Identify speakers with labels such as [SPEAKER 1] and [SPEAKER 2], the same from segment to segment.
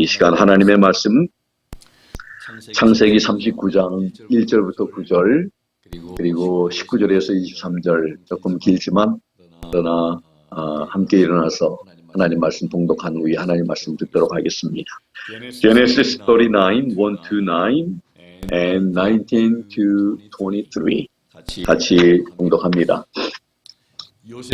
[SPEAKER 1] 이 시간 하나님의 말씀 창세기 39장 1절부터 9절 그리고 19절에서 23절 조금 길지만 그러나 함께 일어나서 하나님 말씀 봉독한 후에 하나님 말씀 듣도록 하겠습니다. Genesis 39, 1 to 9 and 19 to 23 같이 봉독합니다.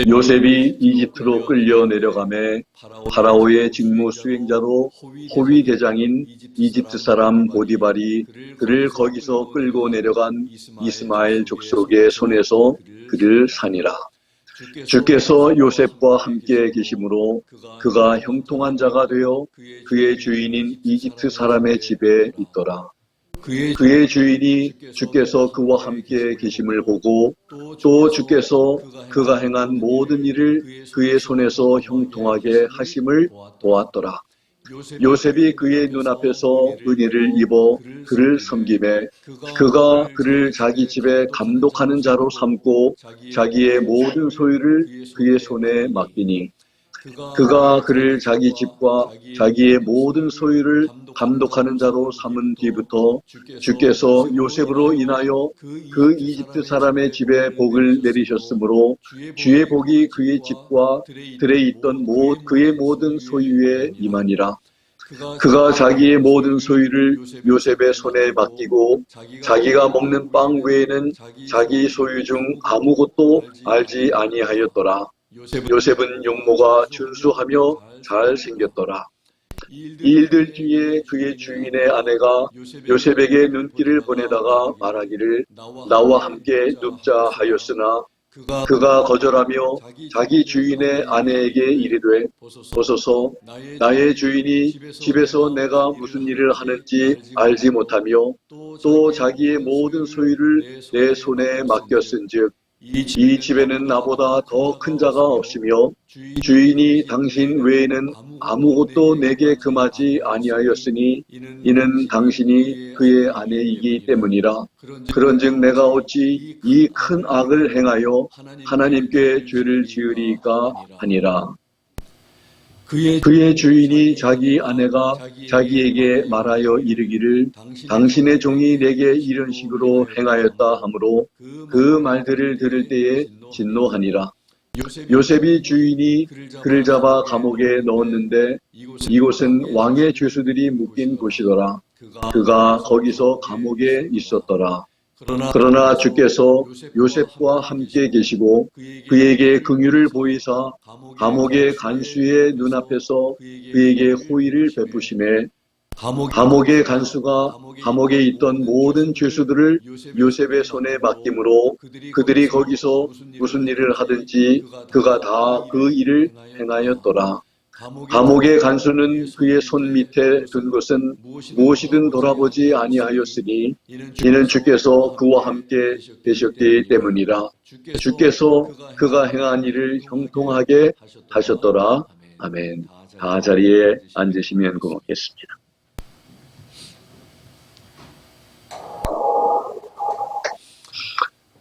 [SPEAKER 1] 요셉이 이집트로 끌려 내려가매 파라오의 직무 수행자로 호위 대장인 이집트 사람 보디발이 그를 거기서 끌고 내려간 이스마엘 족속의 손에서 그를 산이라. 주께서 요셉과 함께 계심으로 그가 형통한 자가 되어 그의 주인인 이집트 사람의 집에 있더라. 그의 주인이 주께서 그와 함께 계심을 보고 또 주께서 그가 행한 모든 일을 그의 손에서 형통하게 하심을 보았더라. 요셉이 그의 눈앞에서 은혜를 입어 그를 섬기매 그가 그를 자기 집에 감독하는 자로 삼고 자기의 모든 소유를 그의 손에 맡기니 그가 그를 자기 집과 자기의 모든 소유를 감독하는 자로 삼은 뒤부터 주께서 요셉으로 인하여 그 이집트 사람의 집에 복을 내리셨으므로 주의 복이 그의 집과 들에 있던 그의 모든 소유에 임하니라. 그가 자기의 모든 소유를 요셉의 손에 맡기고 자기가 먹는 빵 외에는 자기 소유 중 아무것도 알지 아니하였더라. 요셉은 용모가 준수하며 잘생겼더라. 이 일들 뒤에 그의 주인의 아내가 요셉에게 눈길을 보내다가 말하기를 나와 함께 눕자 하였으나 그가 거절하며 자기 주인의 아내에게 이르되 보소서 나의 주인이 집에서 내가 무슨 일을 하는지 알지 못하며 또 자기의 모든 소유를 내 손에 맡겼은즉 이 집에는 나보다 더 큰 자가 없으며 주인이 당신 외에는 아무것도 내게 금하지 아니하였으니 이는 당신이 그의 아내이기 때문이라. 그런즉 내가 어찌 이 큰 악을 행하여 하나님께 죄를 지으리까 하니라. 그의 주인이 자기 아내가 자기에게 말하여 이르기를 당신의 종이 내게 이런 식으로 행하였다 하므로 그 말들을 들을 때에 진노하니라. 요셉이 주인이 그를 잡아 감옥에 넣었는데 이곳은 왕의 죄수들이 묶인 곳이더라. 그가 거기서 감옥에 있었더라. 그러나 주께서 요셉과 함께 계시고 그에게 긍휼을 보이사 감옥의 간수의 눈앞에서 그에게 호의를 베푸시매 감옥의 간수가 감옥에 있던 모든 죄수들을 요셉의 손에 맡김으로 그들이 거기서 무슨 일을 하든지 그가 다 그 일을 행하였더라. 감옥의 간수는 그의 손 밑에 둔 것은 무엇이든 돌아보지 아니하였으니 이는 주께서 그와 함께 계셨기 때문이라. 주께서 그가 행한 일을 형통하게 하셨더라. 아멘. 다 자리에 앉으시면 고맙겠습니다.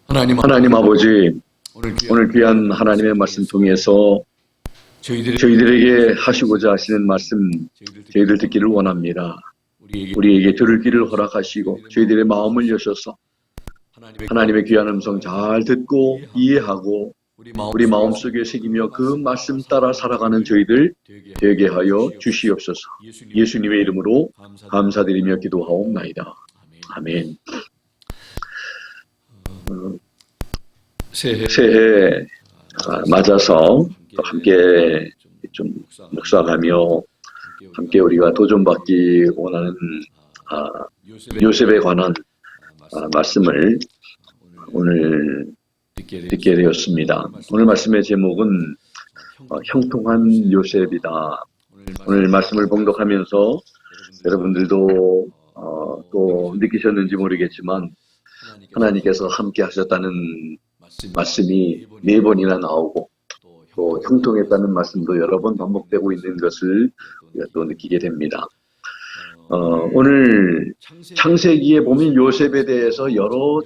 [SPEAKER 1] 하나님 아버지, 오늘 귀한 하나님의 말씀 통해서 저희들에게 하시고자 하시는 말씀 저희들 듣기를 원합니다. 우리에게 들을 길을 허락하시고 저희들의 마음을 여셔서 하나님의 귀한 음성 잘 듣고 이해하고 우리 마음속에 새기며 그 말씀 따라 살아가는 저희들 되게 하여 주시옵소서. 예수님의 이름으로 감사드리며 기도하옵나이다. 아멘. 새해 맞아서 함께 좀 묵상하며 함께 우리가 도전받기 원하는 요셉에 관한 말씀을 오늘 듣게 되었습니다. 오늘 말씀의 제목은 형통한 요셉이다. 오늘 말씀을 봉독하면서 여러분들도 또 느끼셨는지 모르겠지만 하나님께서 함께 하셨다는 말씀이 4번이나 나오고 또 형통했다는 말씀도 여러 번 반복되고 있는 것을 우리가 또 느끼게 됩니다. 오늘 창세기에 보면 요셉에 대해서 여러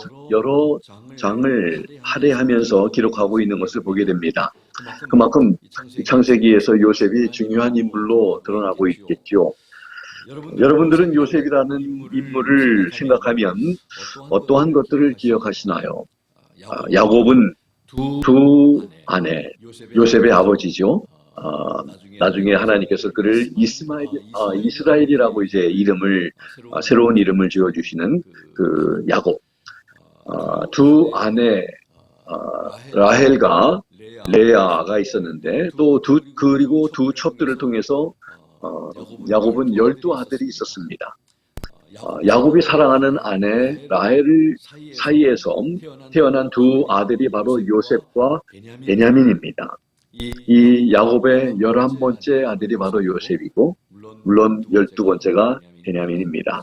[SPEAKER 1] 장을 할애하면서 기록하고 있는 것을 보게 됩니다. 그만큼 창세기에서 요셉이 중요한 인물로 드러나고 있겠죠. 여러분들은 요셉이라는 인물을 생각하면 어떠한 것들을 기억하시나요? 야곱은 두 아내, 요셉의 아버지죠. 나중에 하나님께서 그를 이스라엘이라고 이제 새로운 이름을 지어주시는 그 야곱. 두 아내, 라헬과 레아가 있었는데, 그리고 두 첩들을 통해서, 야곱은 12아들이 있었습니다. 야곱이 사랑하는 아내 라헬 사이에서 태어난 두 아들이 바로 요셉과 베냐민입니다. 이 야곱의 11번째 아들이 바로 요셉이고, 물론 12번째가 베냐민입니다.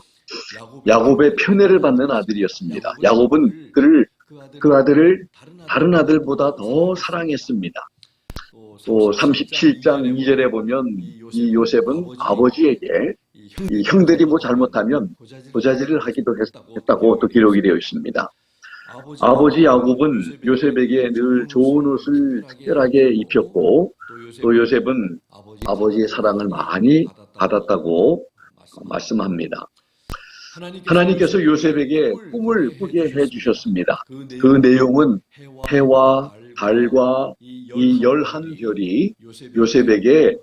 [SPEAKER 1] 야곱의 편애를 받는 아들이었습니다. 야곱은 그 아들을 다른 아들보다 더 사랑했습니다. 또 37장 2절에 보면 이 요셉은 아버지에게 이 형들이 뭐 잘못하면 보자질을 하기도 했다고 또 기록이 되어 있습니다. 아버지 야곱은 요셉에게 늘 좋은 옷을 특별하게 입혔고, 또 요셉은 아버지의 사랑을 많이 받았다고 말씀합니다. 하나님께서 요셉에게 꿈을 꾸게 해주셨습니다. 그 내용은 해와 달과 이 11별이 요셉에게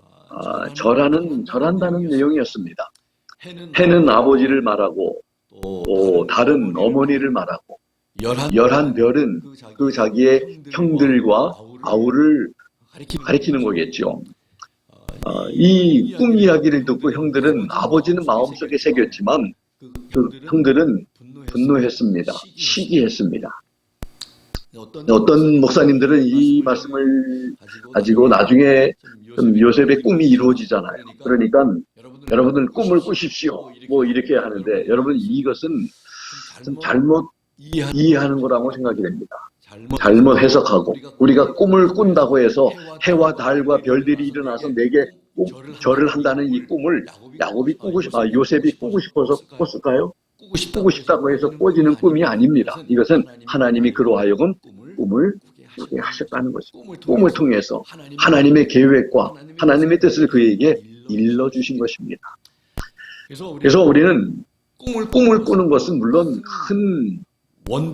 [SPEAKER 1] 절한다는 내용이었습니다. 해는 아버지를 말하고, 또 달은 어머니를 말하고, 11별은 그 자기의 형들과 아우를 가리키는 거겠죠. 이 꿈 이야기를 듣고 형들은, 아버지는 마음속에 새겼지만 그 형들은 분노했습니다. 시기했습니다. 어떤 목사님들은 이 말씀을 가지고 나중에 요셉의 꿈이 이루어지잖아요. 그러니까 여러분들 꿈을 꾸십시오, 뭐 이렇게 하는데, 여러분 이것은 좀 잘못 이해하는 거라고 생각이 됩니다. 잘못 해석하고, 우리가 꿈을 꾼다고 해서 해와 달과 별들이 일어나서 내게 꼭 절을 한다는 이 꿈을 요셉이 꾸고 싶어서 꿨을까요? 꾸고 싶다고 해서 꿔지는 꿈이 아닙니다. 이것은 하나님이 그로 하여금 꿈을 꾸게 하셨다는 것입니다. 꿈을 통해서 하나님의 계획과 하나님의 뜻을 그에게 일러주신 것입니다. 그래서 우리는 꿈을 꾸는 것은 물론 큰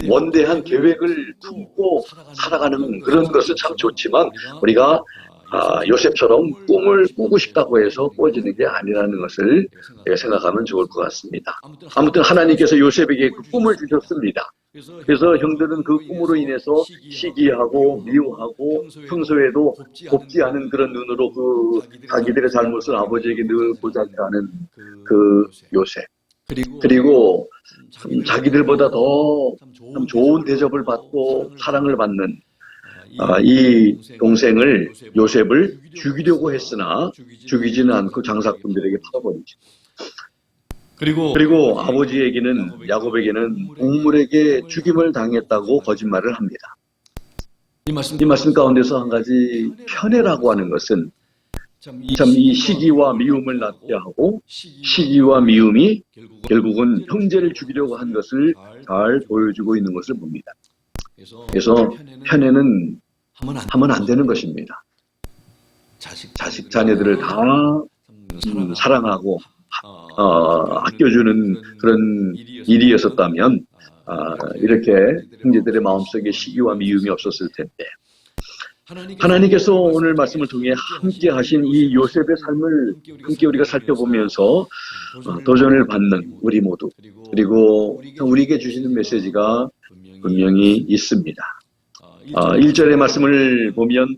[SPEAKER 1] 원대한 계획을 품고 살아가는 그런 것은 참 좋지만, 우리가 요셉처럼 꿈을 꾸고 싶다고 해서 꿔지는 게 아니라는 것을 생각하면 좋을 것 같습니다. 아무튼 하나님께서 요셉에게 그 꿈을 주셨습니다. 그래서 형들은 그 꿈으로 인해서 시기하고 미워하고 평소에도 곱지 않은 그런 눈으로 자기들의 잘못을 아버지에게 늘 보자하는 그 요셉, 그리고 자기들보다 더 좋은 대접을 받고 사랑을 받는 이 동생을, 요셉을 죽이려고 했으나 죽이지는 않고 장사꾼들에게 팔아버리죠. 그리고 야곱에게는 동물에게 죽임을 당했다고 거짓말을 합니다. 이 말씀 가운데서 한 가지, 편애라고 하는 것은 참 이 시기와 미움을 낳게 하고, 시기와 미움이 결국은 형제를 죽이려고 한 것을 잘 보여주고 있는 것을 봅니다. 그래서 편애는 하면 안 되는 것입니다. 자녀들을 다 사랑하고 아껴주는 그런 일이었었다면 이렇게 형제들의 마음속에 시기와 미움이 없었을 텐데, 하나님께서 오늘 말씀을 통해 함께 하신 이 요셉의 삶을 함께 우리가 살펴보면서 도전을 받는 우리 모두, 그리고 우리에게 주시는 메시지가 분명히 있습니다. 1절의 말씀을 보면,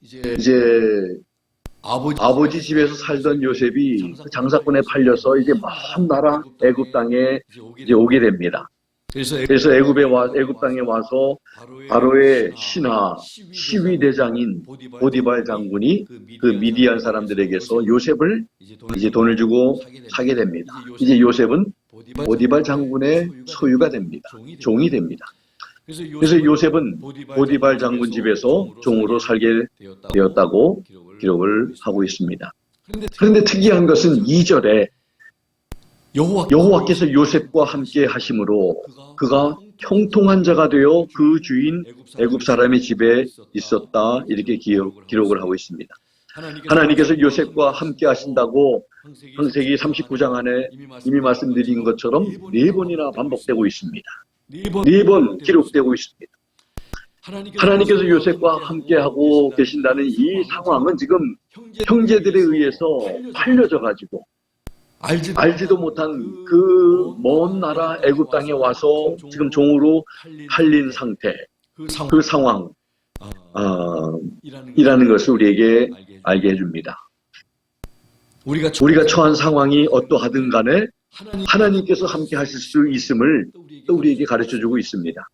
[SPEAKER 1] 이제 아버지 집에서 살던 요셉이 장사꾼에 팔려서 이제 먼 나라 애굽 땅에 이제 오게 됩니다. 그래서 애굽 땅에 와서 바로의 신하 시위대장인 보디발 장군이 그 미디안 사람들에게서 요셉을 이제 돈을 주고 사게 됩니다. 이제 요셉은 보디발 장군의 소유가 됩니다. 종이 됩니다. 그래서 요셉은 보디발 장군 집에서 종으로 살게 되었다고 기록을 하고 있습니다. 그런데 특이한 것은 2절에 여호와께서 요셉과 함께 하심으로 그가 형통한 자가 되어 그 주인 애굽 사람의 집에 있었다, 이렇게 기록을 하고 있습니다. 하나님께서 요셉과 함께 하신다고 창세기 39장 안에 이미 말씀드린 것처럼 4번이나 반복되고 있습니다. 4번 기록되고 있습니다. 하나님께서 요셉과 함께하고 계신다는 이 상황은 지금 형제들에 의해서 팔려져 가지고 알지도 못한 그 먼 나라 애굽 땅에 와서 지금 종으로 팔린 상태, 그 상황 이라는 것을 우리에게 알게 해줍니다. 우리가 처한 상황이 어떠하든 간에 하나님께서 함께 하실 수 있음을 또 우리에게 가르쳐주고 있습니다.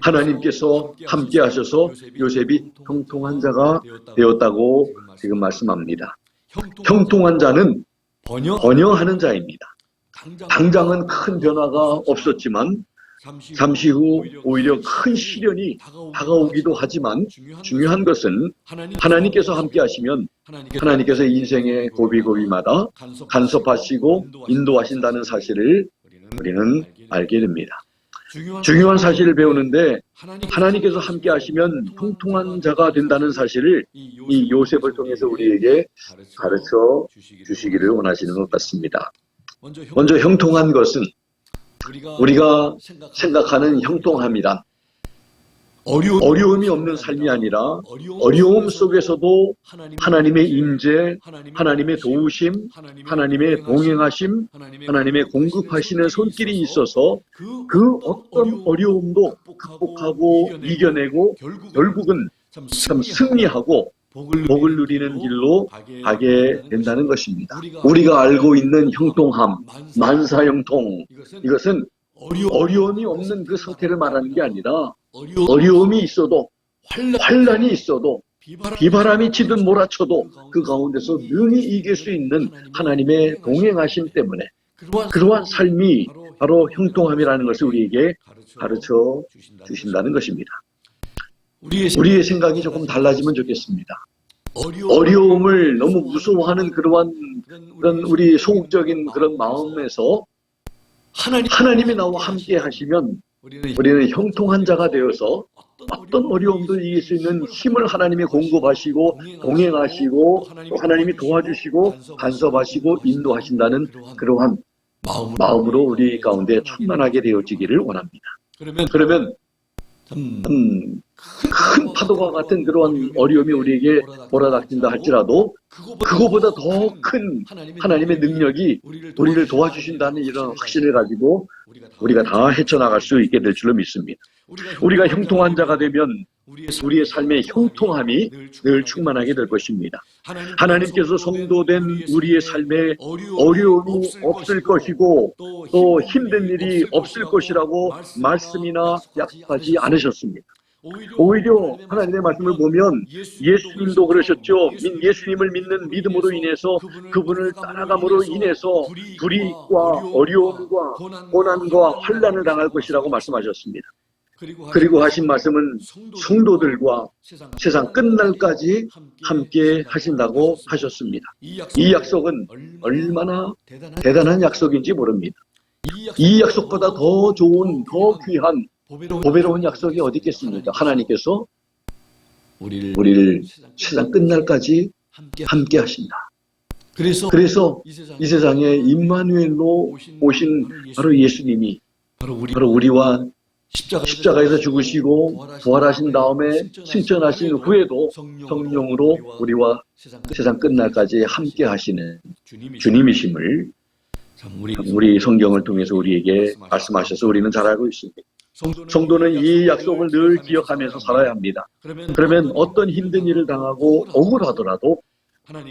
[SPEAKER 1] 하나님께서 함께 하셔서 요셉이 형통한 자가 되었다고 지금 말씀합니다. 형통한 자는 번영하는 자입니다. 당장은 큰 변화가 없었지만 잠시 후 오히려 큰 시련이 다가오기도 하지만 중요한 것은 하나님께서 함께 하시면 하나님께서 인생의 고비고비마다 간섭하시고 인도하신다는 사실을 우리는 알게 됩니다. 중요한 사실을 배우는데 하나님께서 함께 하시면 형통한 자가 된다는 사실을 이 요셉을 통해서 우리에게 가르쳐 주시기를 원하시는 것 같습니다. 먼저 형통한 것은 우리가 생각하는 형통함이란 어려움이 없는 삶이 아니라 어려움 속에서도 하나님의 임재, 하나님의 도우심, 하나님의 동행하심, 하나님의 공급하시는 손길이 있어서 그 어떤 어려움도 극복하고 이겨내고 결국은 참 승리하고 복을 누리는 길로 가게 된다는 것입니다. 우리가 알고 있는 형통함, 만사형통, 이것은 어려움이 없는 그 상태를 말하는 게 아니라 어려움이 있어도 환난이 있어도 비바람이 치든 몰아쳐도 그 가운데서 능히 이길 수 있는 하나님의 동행하심 때문에 그러한 삶이 바로 형통함이라는 것을 우리에게 가르쳐 주신다는 것입니다. 우리의 생각이 조금 달라지면 좋겠습니다. 어려움을 너무 무서워하는 그런 우리 소극적인 그런 마음에서 하나님이 나와 함께 하시면 우리는 형통한 자가 되어서 어떤 어려움도 이길 수 있는 힘을 하나님이 공급하시고 동행하시고 또 하나님이 도와주시고 간섭하시고 인도하신다는 그러한 마음으로 우리 가운데 충만하게 되어지기를 원합니다. 그러면 큰 파도와 같은 그러한 어려움이 우리에게 몰아닥친다 할지라도 그거보다 더 큰 하나님의 능력이 우리를 도와주신다는 이런 확신을 가지고 우리가 다 헤쳐나갈 수 있게 될 줄로 믿습니다. 우리가 형통한 자가 되면 우리의 삶의 형통함이 늘 충만하게 될 것입니다. 하나님께서 성도된 우리의 삶에 어려움이 없을 것이고 또 힘든 일이 없을 것이라고 말씀이나 약속하지 않으셨습니다. 오히려 하나님의 말씀을 보면 예수님도 그러셨죠. 예수님을 믿는 믿음으로 인해서 그분을 따라감으로 인해서 불이익과 어려움과 고난과 환난을 당할 것이라고 말씀하셨습니다. 그리고 하신 말씀은 성도들과 세상 끝날까지 함께 하신다고 하셨습니다. 이 약속은 얼마나 대단한 약속인지 모릅니다. 이 약속보다 더 좋은, 더 귀한 보배로운 약속이 어디 있겠습니까? 하나님께서 우리를 세상 끝날까지 함께 하신다. 그래서 이 세상에 임마누엘로 오신 바로 예수님이 바로 우리와 십자가에서 죽으시고 부활하신 다음에 승천하신 후에도 성령으로 우리와 세상 끝날까지 함께 하시는 주님이심을 우리 성경을 통해서 우리에게 말씀하셔서 우리는 잘 알고 있습니다. 성도는 이 약속을 늘 기억하면서 살아야 합니다. 그러면 어떤 힘든 일을 당하고 억울하더라도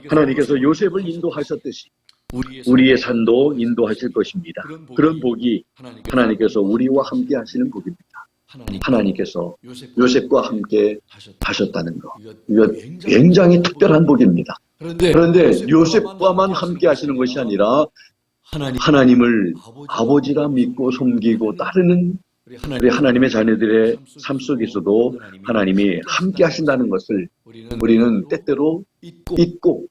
[SPEAKER 1] 하나님께서 요셉을 인도하셨듯이 우리의 삶도 인도하실 것입니다. 그런 복이 하나님께서 우리와 함께 하시는 복입니다. 하나님께서 요셉과 함께 하셨다는 것. 이거 굉장히 특별한 복입니다. 그런데 요셉과만 함께 하시는 것이 아니라 하나님을 아버지라 믿고 섬기고 따르는 우리 하나님의 자녀들의 삶 속에서도 하나님이 함께 하신다는 것을 우리는 때때로 잊고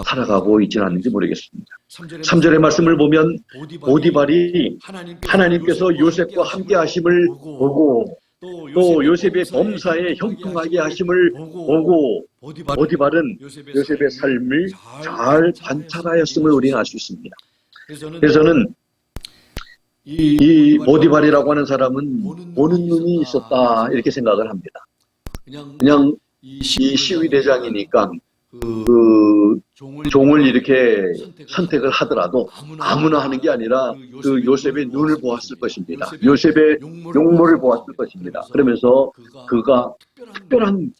[SPEAKER 1] 살아가고 있지는 않는지 모르겠습니다. 3절의 말씀을 보면 보디발이 하나님께서 요셉과 함께 하심을 보고 또 요셉의 범사에 형통하게 하심을 보고 보디발은 요셉의 삶을 잘 관찰하였음을 우리는 알 수 있습니다. 그래서 저는 이 보디발이라고 하는 사람은 보는 눈이 있었다 이렇게 생각을 합니다. 그냥 이 시위대장이니까 그 종을 이렇게 선택을 하더라도 아무나 하는 게 아니라 그 요셉의 눈을 보았을 것입니다. 요셉의 용모를 보았을 것입니다. 그러면서 그가 특별한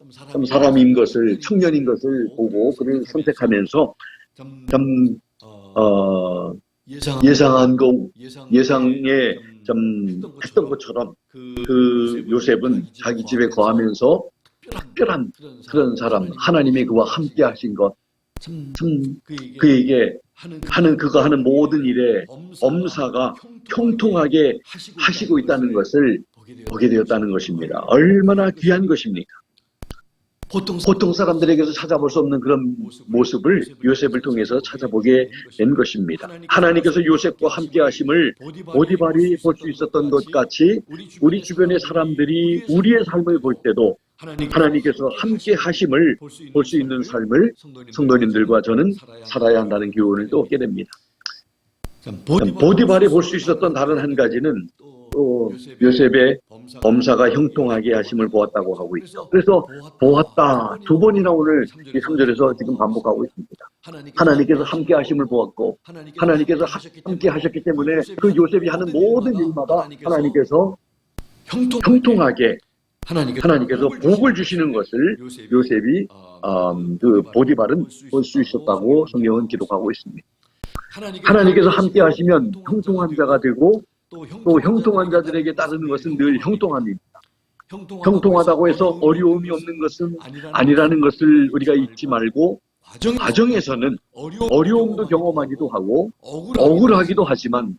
[SPEAKER 1] 사람인 것을, 청년인 것을 보고 그를 선택하면서 예상한 거, 예상에 했던 것처럼 그 요셉은 자기 집에 거하면서 특별한 그런 사람, 하나님이 그와 함께 하신 것, 그에게 그가 하는 모든 일에 범사가 형통하게 하시고 있다는 것을 보게 되었다는 것입니다. 얼마나 귀한 것입니까? 보통 사람들에게서 찾아볼 수 없는 그런 모습을 요셉을 통해서 찾아보게 된 것입니다. 하나님께서 요셉과 함께 하심을 보디발이 볼 수 있었던 것 같이 우리 주변의 사람들이 우리의 삶을 볼 때도 하나님께서 함께 하심을 볼 수 있는 삶을 성도님들과 저는 살아야 한다는 교훈을 또 얻게 됩니다. 보디발이 볼 수 있었던 다른 한 가지는 또 요셉의 범사가 형통하게 하심을 보았다고 하고 있죠. 그래서 보았다 두 번이나 오늘 이 3절에서 지금 반복하고 있습니다. 하나님께서 함께 하심을 보았고 하나님께서 함께 하셨기 때문에 그 요셉이 하는 모든 일마다 하나님께서 형통하게 하나님께서 복을 주시는 것을 요셉이 그 보디발은 볼 수 있었다고 성경은 기록하고 있습니다. 하나님께서 함께 하시면 형통한 자가 되고 또 형통한 자들에게 따르는 것은 늘 형통함입니다. 형통하다고 해서 어려움이 없는 것은 아니라는 것을 우리가 잊지 말고 과정에서는 어려움도 경험하기도 하고 억울하기도 하지만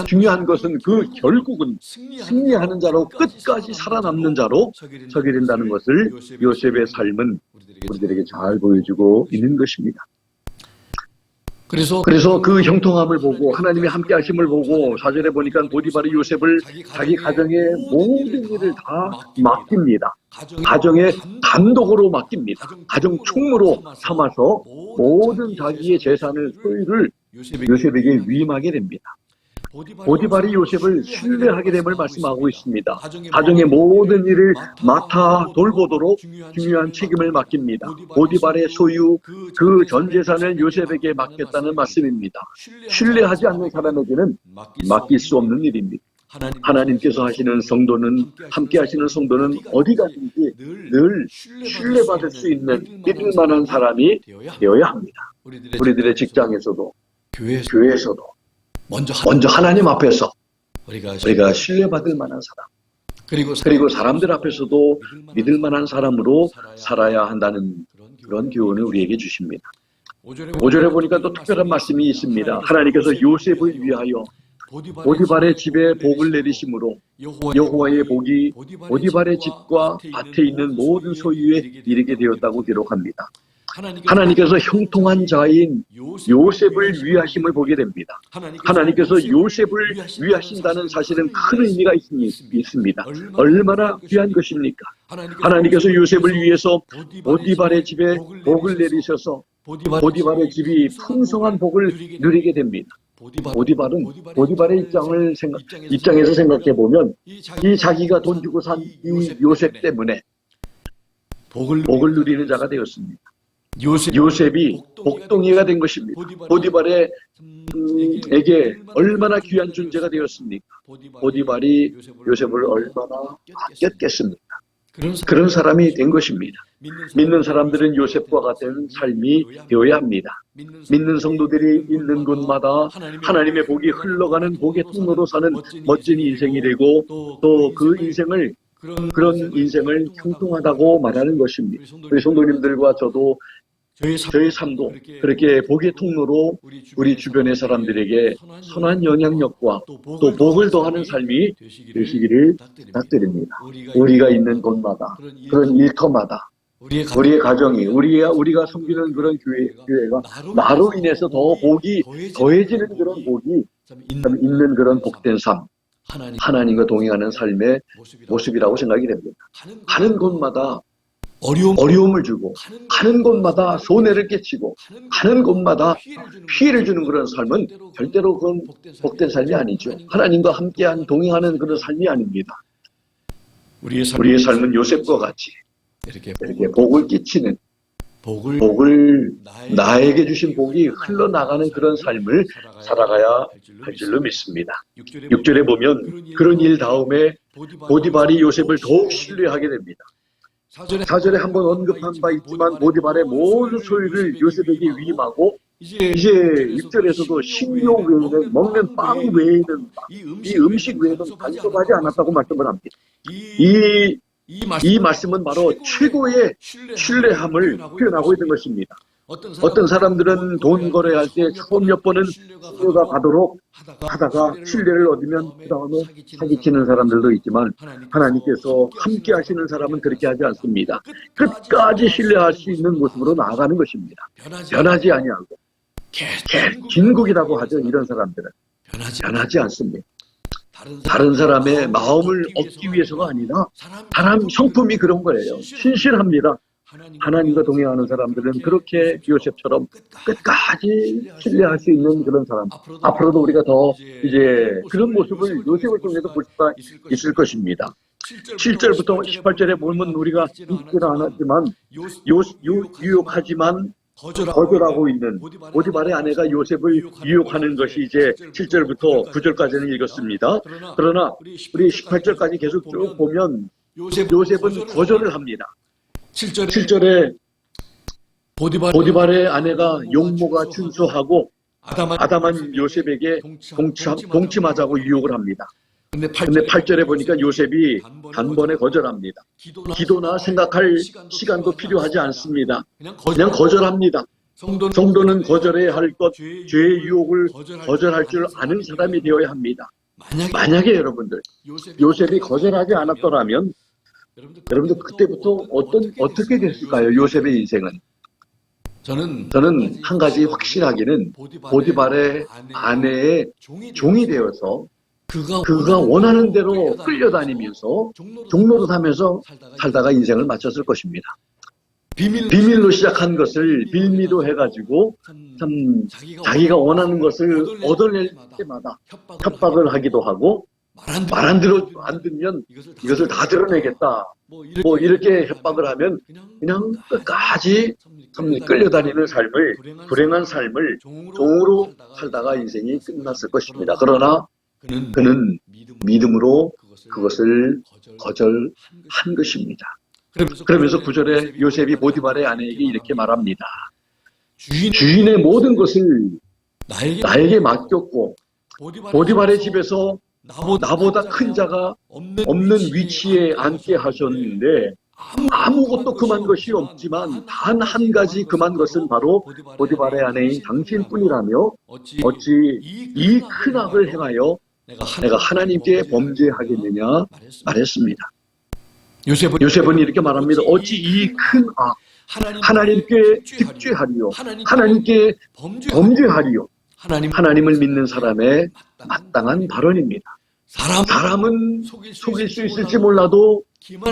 [SPEAKER 1] 중요한 것은 그 결국은 승리하는 자로 끝까지 살아남는 자로 서게 된다는 것을 요셉의 삶은 우리들에게 잘 보여주고 있는 것입니다. 그래서 그 형통함을 보고 하나님의 함께 하심을 보고 4절에 보니까 보디발이 요셉을 자기 가정의 모든 일을 다 맡깁니다. 가정의 단독으로 맡깁니다. 가정 총무로 삼아서 모든 자기의 재산을 소유를 요셉에게 위임하게 됩니다. 보디발이 요셉을 신뢰하게 됨을 말씀하고 있습니다. 가정의 모든 일을 맡아 돌보도록 중요한 책임을 맡깁니다. 보디발의 소유, 그 전 재산을 요셉에게 맡겼다는 말씀입니다. 신뢰하지 않는 사람에게는 맡길 수 없는 일입니다. 하나님께서 하시는 성도는, 함께 하시는 성도는 어디 가든지 늘 신뢰받을 수 있는 믿을 만한 사람이 되어야 합니다. 우리들의 직장에서도, 교회에서도 먼저 하나님 앞에서 우리가 신뢰받을 만한 사람, 그리고 사람들 앞에서도 믿을 만한 사람으로 살아야 한다는 그런 교훈을 우리에게 주십니다. 5절에 보니까 또 특별한 말씀이 있습니다. 하나님께서 요셉을 위하여 보디발의 집에 복을 내리심으로 여호와의 복이 보디발의 집과 밭에 있는 모든 소유에 이르게 되었다고 기록합니다. 하나님께서 형통한 자인 요셉을 위하심을 보게 됩니다. 하나님께서 요셉을 위하신다는 사실은 큰 의미가 있습니다. 얼마나 귀한 것입니까? 하나님께서 요셉을 위해서 보디발의 집에 복을 내리셔서 보디발의 집이 풍성한 복을 누리게 됩니다. 보디발의 입장에서 생각해 보면 이 자기가 돈 주고 산 이 요셉 때문에 복을 누리는 자가 되었습니다. 요셉이 복덩이가 된 것입니다. 보디발에게 얼마나 귀한 존재가 되었습니까? 보디발이 요셉을 얼마나 아꼈겠습니까? 그런 사람이 된 것입니다. 믿는 사람들은 요셉과 같은 삶이 되어야 합니다. 믿는 성도들이 있는 곳마다 하나님의 복이 흘러가는 복의 통로로 사는 멋진 인생이 되고 또 그 인생을 그런 인생을 형통하다고 말하는 것입니다. 우리 성도님들과 저도 저희 삶도 그렇게 복의 통로로 우리 주변의 사람들에게 선한 영향력과 또 복을 더하는 삶이 되시기를 부탁드립니다. 우리가 있는 곳마다, 그런 일터마다, 우리의 가정이, 우리가 섬기는 그런 교회가 나로 인해서 더 복이 더해지는 그런 복이 있는 그런 복된 삶, 하나님과 동행하는 삶의 모습이라고 생각이 됩니다. 가는 곳마다 어려움을 주고, 가는 곳마다 손해를 끼치고, 가는 곳마다 피해를 주는 그런 삶은 절대로 그건 복된 삶이 아니죠. 하나님과 함께한 동행하는 그런 삶이 아닙니다. 우리의 삶은 요셉과 같이 이렇게 복을 끼치는, 복을 나에게 주신 복이 흘러나가는 그런 삶을 살아가야 할 줄로 믿습니다. 6절에 보면 그런 일 다음에 보디발이 요셉을 더욱 신뢰하게 됩니다. 4절에 한번 언급한 바 있지만 보디발의 모든 소유를 요셉에게 위임하고, 이제 6절에서도 식료 외에는, 먹는 빵 외에는, 이 음식 외에는 간섭하지 않았다고 말씀을 합니다. 이 말씀은 바로 최고의 신뢰함을 표현하고 있는 것입니다. 어떤 사람들은 돈 거래할 때 처음 몇 번은 신뢰가 가도록 하다가 신뢰를 얻으면 그 다음에 사기치는 사람들도 있지만, 하나님께서 함께 하시는 사람은 그렇게 하지 않습니다. 끝까지 신뢰할 수 있는 모습으로 나아가는 것입니다. 변하지 아니하고, 긴국이라고 하죠. 이런 사람들은 변하지 않습니다. 다른 사람의 마음을 얻기 위해서가 아니라 사람 성품이 그런 거예요. 신실합니다. 하나님과 동행하는 사람들은 그렇게 요셉처럼 끝까지 신뢰할 수 있는 그런 사람. 앞으로도 우리가 더 이제 그런 모습을 요셉을 통해서 볼 수가 있을 것입니다. 7절부터 18절에 보면 우리가 읽지는 않았지만 유혹하지만 거절하고 있는 보디발의 아내가 요셉을 유혹하는 것이 이제 7절부터 9절까지는 읽었습니다. 그러나 우리 18절까지 계속 쭉 보면 요셉은 거절을 합니다. 7절에 보디발의 아내가 용모가 준수하고 아담한 요셉에게 동침하자고 유혹을 합니다. 근데 8절에 보니까 요셉이 단번에 거절합니다. 기도나 생각할 시간도 필요하지 않습니다. 그냥 거절합니다. 성도는 거절해야 할 것, 죄의 유혹을 거절할 줄 아는 사람이 되어야 합니다. 만약에 여러분들 요셉이 거절하지 않았더라면 여러분들 그때부터 어떻게 됐을까요? 요셉의 인생은. 저는 한 가지 확실하기는 보디발의 아내의 종이 되어서 그가 원하는 대로 끌려다니면서 종노릇하면서 살다가 인생을 마쳤을 것입니다. 비밀로 시작한 것을 빌미로 해가지고 참 자기가 원하는 것을 얻어낼 때마다 협박을 하기도 하고, 말 안 듣면 이것을 다 드러내겠다. 뭐 이렇게 협박을 하면 그냥 끝까지 끌려다니는 삶을, 불행한 삶을 종으로 살다가 인생이 끝났을 것입니다. 그러나 그는 믿음으로 그것을 거절한 것입니다. 그러면서 9절에 요셉이 보디발의 아내에게 이렇게 말합니다. 주인의 모든 것을 나에게 맡겼고 보디발의 집에서 나보다 큰 자가 없는 위치에 앉게 하셨는데 아무것도 금한 것이 없지만 단 한 가지 금한 것은 바로 보디발의 아내인 당신뿐이라며 어찌 이 큰 악을 행하여 내가 하나님께 범죄하겠느냐 말했습니다. 요셉은 이렇게 말합니다. 어찌 이 큰 악, 하나님께 득죄하리요, 하나님께 범죄하리요. 하나님을 믿는 사람의 마땅한 발언입니다. 사람은 속일 수 있을지 몰라도,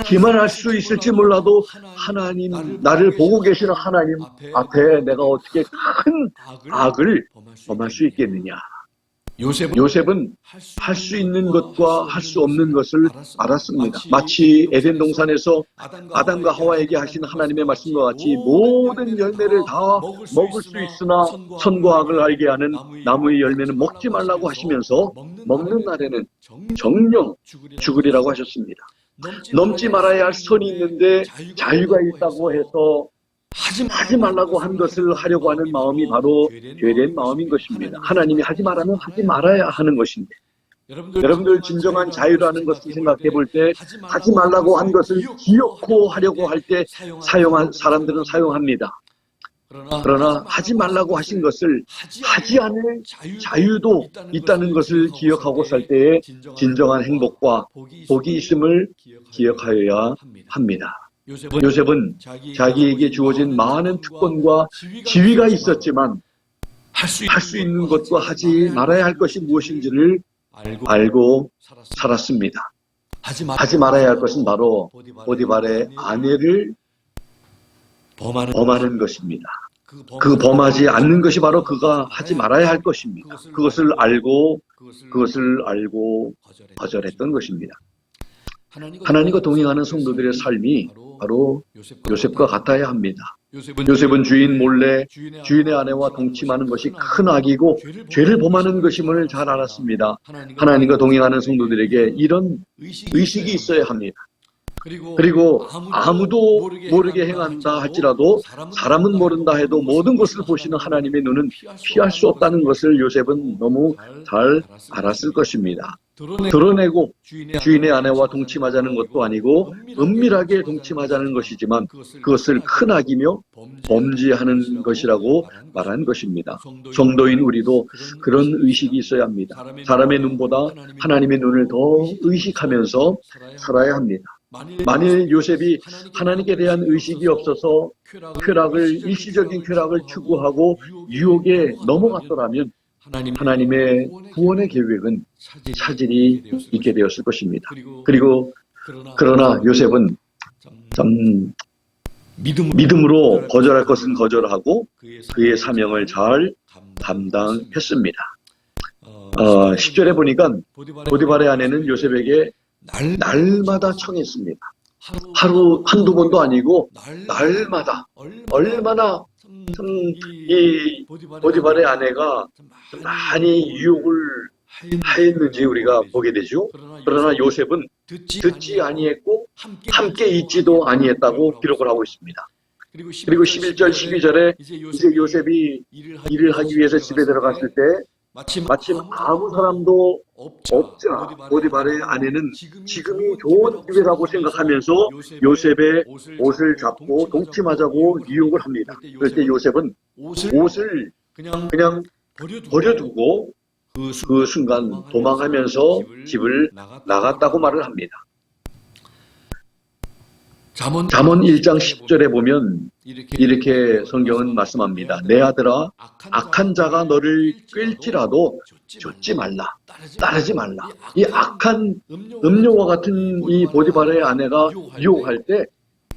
[SPEAKER 1] 기만할 수 있을지 몰라도 하나님, 나를 보고 계시는 하나님 앞에 내가 어떻게 큰 악을 범할 수 있겠느냐. 요셉은 할 수 있는 것과 할 수 없는 것을 알았습니다. 마치 에덴 동산에서 아담과 하와에게 하신 하나님의 말씀과 같이 모든 열매를 다 먹을 수 있으나 선과 악을 알게 하는 나무의 열매는 먹지 말라고 하시면서 먹는 날에는 정령 죽으리라고 하셨습니다. 넘지 말아야 할 선이 있는데 자유가 있다고 해서 하지 말라고 한 것을 하려고 하는 마음이 바로 죄된 마음인 것입니다. 하나님이 하지 말라면 하지 말아야 하는 것인데, 여러분들 진정한 자유라는 것을 생각해 볼 때 하지 말라고 한 것을 기어코 하려고 할 때 사용한 사람들은 사용합니다. 그러나 하지 말라고 하신 것을 하지 않을 자유도 있다는 것을 기억하고 살 때에 진정한 행복과 복이 있음을 기억하여야 합니다. 요셉은 자기에게 주어진 많은 특권과 지위가 있었지만 할 수 있는 것과 하지 말아야 할 것이 무엇인지를 알고 살았습니다. 하지 말아야 할 것은 바로 보디발의 아내를 범하는 것입니다. 그 범하지 않는 것이 바로 그가 하지 말아야 할 것입니다. 그것을 알고 거절했던 것입니다. 하나님과 동행하는 성도들의 삶이 바로 요셉과 같아야 합니다. 요셉은 주인 몰래 주인의 아내와 동침하는 것이 큰 악이고 죄를 범하는 것임을 잘 알았습니다. 하나님과 동행하는 성도들에게 이런 의식이 있어야 합니다. 그리고 아무도 모르게 행한다 할지라도 사람은 모른다 해도 모든 것을 보시는 하나님의 눈은 피할 수 없다는 것을 요셉은 너무 잘 알았을 것입니다. 드러내고 주인의 아내와 동침하자는 것도 아니고 은밀하게 동침하자는 것이지만 그것을 큰 악이며 범죄하는 것이라고 말한 것입니다. 성도인 우리도 그런 의식이 있어야 합니다. 사람의 눈보다 하나님의 눈을 더 의식하면서 살아야 합니다. 만일 요셉이 하나님께 대한 의식이 없어서 일시적인 쾌락을 추구하고 유혹에 넘어갔더라면 하나님의 구원의 계획은 차질이 있게 되었을 것입니다. 그러나 요셉은 참 믿음으로 거절할 것은 거절하고 그의 사명을 잘 감당했습니다. 10절에 보니까 보디발의 아내는 요셉에게 날마다 청했습니다. 한두 번도 아니고 날마다 얼마나 이 보디발의 아내가 많이 유혹을 하였는지 우리가 보게 되죠. 그러나 요셉은 듣지 아니했고 함께 있지도 아니했다고 기록을 하고 있습니다. 그리고 11절, 12절에 이제 요셉이 일을 하기 위해서 집에 들어갔을 때 마침 아무 사람도 없자 보디발의 아내는 지금이 좋은 기회라고 생각하면서 요셉의 옷을 잡고 동침하자고 유혹을 합니다. 그럴 때 요셉은 옷을 그냥 버려두고 그 순간 도망하면서 집을 나갔다고 말을 합니다. 잠언 1장 10절에 보면 이렇게 성경은 말씀합니다. 내 아들아, 악한 자가 너를 꿰일지라도 쫓지 말라, 따르지 말라. 이 악한 음료와 같은 이 보디발의 아내가 유혹할 때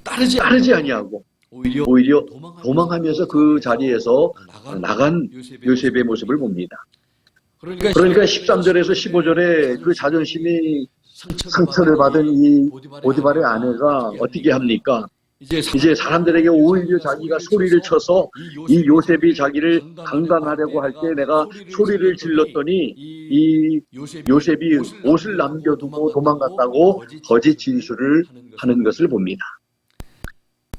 [SPEAKER 1] 따르지 아니하고 오히려 도망하면서 그 자리에서 나간 요셉의 모습을 봅니다. 그러니까 13절에서 15절에 그 자존심이 상처를 받은 이 보디발의 아내가 어떻게 합니까? 이제 사람들에게 오히려 자기가 소리를 쳐서 이 요셉이 자기를 강간하려고 할 때 내가 소리를 질렀더니 이 요셉이 옷을 남겨두고 도망갔다고 거짓 진술을 하는 것을 봅니다.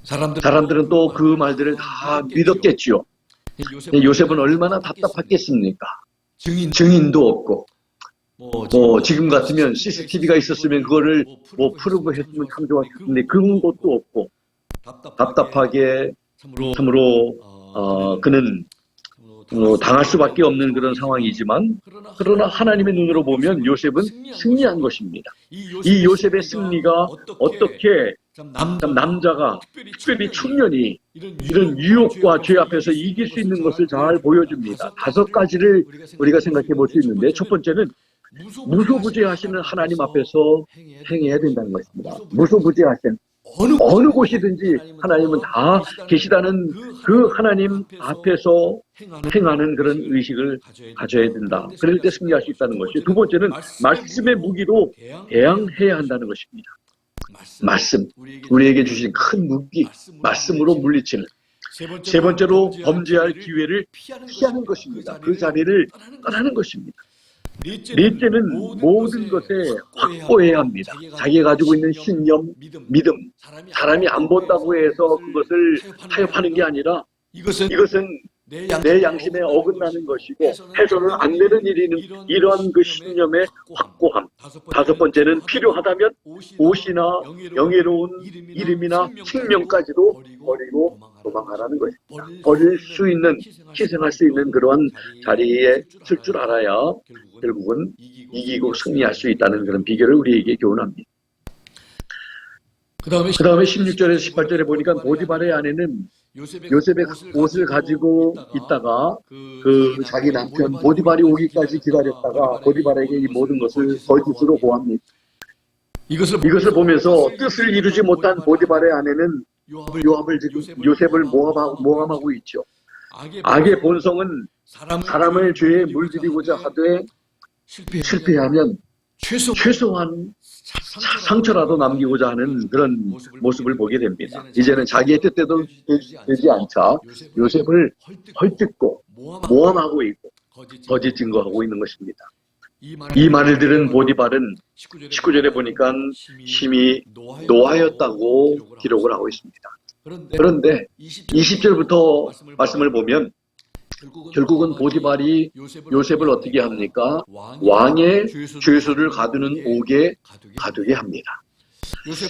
[SPEAKER 1] 사람들은 또 그 말들을 다 믿었겠지요. 요셉은 얼마나 답답했겠습니까? 증인도 없고 지금 같으면 CCTV가 있었으면 그거를 프루브 했으면 참 좋았을 텐데 그런 것도 없고 답답하게 참으로 그는 당할 수밖에 없는 그런 상황이지만 그러나 하나님의 눈으로 보면 요셉은 승리한 것입니다. 이 요셉의 승리가 어떻게 남자가 특별히 청년이 이런 유혹과 죄 앞에서 이길 수 있는 것을 잘 보여줍니다. 5가지를 우리가 생각해 볼 수 있는데 첫 번째는 무소부재하시는 하나님 앞에서 행해야 된다는 것입니다. 무소부재하신 어느 곳이든지 하나님은 다 계시다는 그 하나님 앞에서 행하는 그런 의식을 가져야 된다. 그럴 때 승리할 수 있다는 것이죠. 두 번째는 말씀의 무기로 대항해야 한다는 것입니다. 말씀, 우리에게 주신 큰 무기, 말씀으로 물리치는. 세 번째로 범죄할 기회를 피하는 것입니다. 그 자리를 떠나는 것입니다. 넷째는 모든 것에 확보해야 합니다. 자기가 가지고 있는 신념, 믿음, 사람이 안 본다고 해서 그것을 타협하는 게 아니라 이것은 내 양심에 어긋나는 것이고 해서는 안 되는 일이는 이러한 그 신념의 확고함. 5번째는 필요하다면 옷이나 영예로운 이름이나 생명까지도 버리고 도망가라는 것입니다. 버릴 수 있는, 희생할 수 있는 그러한 자리에 쓸 줄 알아야 결국은 이기고 승리할 수 있다는 그런 비결을 우리에게 교훈합니다. 그 다음에 16절에서 18절에 보니까 보디발의 아내는 요셉의 옷을 가지고 있다가 그 자기 남편 보디발이 오기까지 기다렸다가 보디발에게 이 모든 것을 거짓으로 고합니다. 이것을 보면서 뜻을 이루지 못한 보디발의 아내는 요압을 지금 요셉을 모함하고 있죠. 악의 본성은 사람을 죄에 물들이고자 하되 실패하면 최소한 상처라도 남기고자 하는 그런 모습을 보게 됩니다. 이제는 자기의 뜻대로 되지 않자 요셉을 헐뜯고 모함하고 있고 거짓 증거하고 있는 것입니다. 이 말을 들은 보디발은 19절에 보니까 심히 노하였다고 기록을 하고 있습니다. 그런데 20절부터 말씀을 보면 결국은 보디발이 요셉을 어떻게 합니까? 왕의 죄수를 가두는 옥에 가두게 합니다.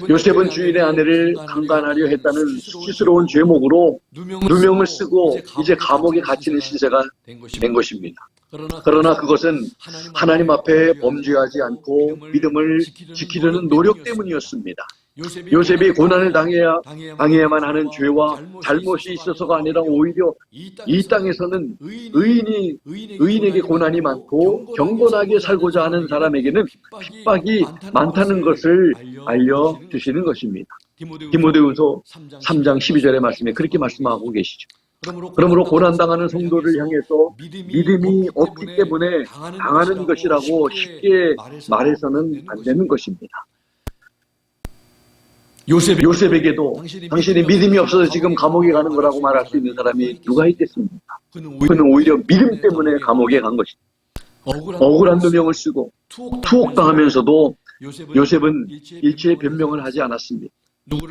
[SPEAKER 1] 요셉은 주인의 아내를 강간하려 했다는 수치스러운 죄목으로 누명을 쓰고 이제 감옥에 gat히는 신세가 된 것입니다. 그러나 그것은 하나님 앞에 범죄하지 않고 믿음을 지키려는 노력 때문이었습니다. 요셉이 고난을 당해야만 하는 죄와 잘못이 있어서가 아니라 오히려 이 땅에서는 의인에게 고난이 많고 경건하게 살고자 하는 사람에게는 핍박이 많다는 것을 알려주시는 것입니다. 디모데후서 3장 12절의 말씀에 그렇게 말씀하고 계시죠. 그러므로 고난당하는 성도를 향해서 믿음이 없기 때문에 당하는 것이라고 쉽게 말해서는 안 되는 것입니다. 요셉에게도 당신이 믿음이 없어서 지금 감옥에 가는 거라고 말할 수 있는 사람이 누가 있겠습니까? 그는 오히려 믿음 때문에 감옥에 간 것입니다. 억울한 누명을 쓰고 투옥당하면서도 요셉은 일체의 변명을 하지 않았습니다.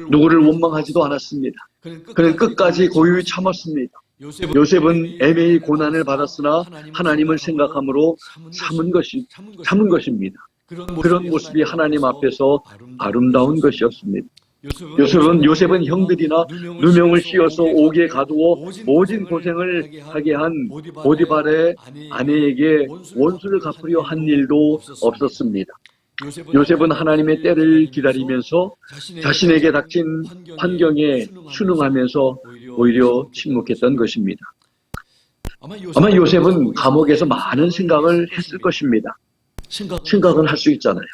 [SPEAKER 1] 누구를 원망하지도 않았습니다. 그는 끝까지 고요히 참았습니다. 요셉은 애매히 고난을 받았으나 하나님을 생각함으로 참은 것입니다. 그런 모습이 하나님 앞에서 아름다운 것이었습니다. 요셉은 형들이나 누명을 씌워서 옥에 가두어 모진 고생을 하게 한 보디발의 아내에게 원수를 갚으려 한 일도 없었습니다. 요셉은 하나님의 때를 기다리면서 자신에게 닥친 환경에 순응하면서 오히려 침묵했던 것입니다. 아마 요셉은 감옥에서 많은 생각을 했을 것입니다. 생각은 할 수 있잖아요.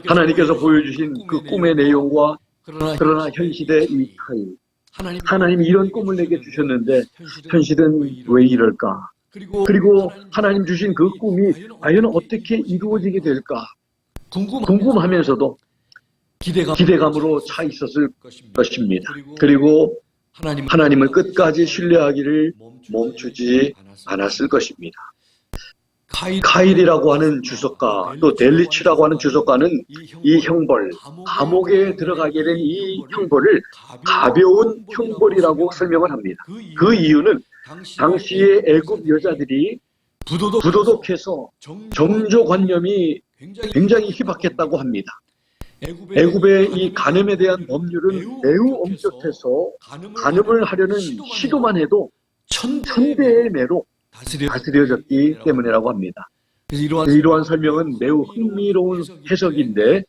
[SPEAKER 1] 하나님께서 보여주신 그 꿈의 내용과 그러나 현실의 이 차이. 하나님이 이런 꿈을 내게 주셨는데 현실은 왜 이럴까? 그리고 하나님 주신 그 꿈이 과연 어떻게 이루어지게 될까? 궁금하면서도 기대감으로 차 있었을 것입니다. 그리고 하나님을 끝까지 신뢰하기를 멈추지 않았을 것입니다. 카일이라고 하는 주석가, 또 델리치라고 하는 주석가는 이 형벌, 감옥에 들어가게 된 이 형벌을 가벼운 형벌이라고 설명을 합니다. 그 이유는 당시의 애굽 여자들이 부도덕해서 정조관념이 굉장히 희박했다고 합니다. 애굽의 이 간음에 대한 법률은 매우 엄격해서 간음을 하려는 시도만 해도 천대의 매로 다스려졌기 때문이라고 합니다. 이러한 설명은 매우 흥미로운 해석인데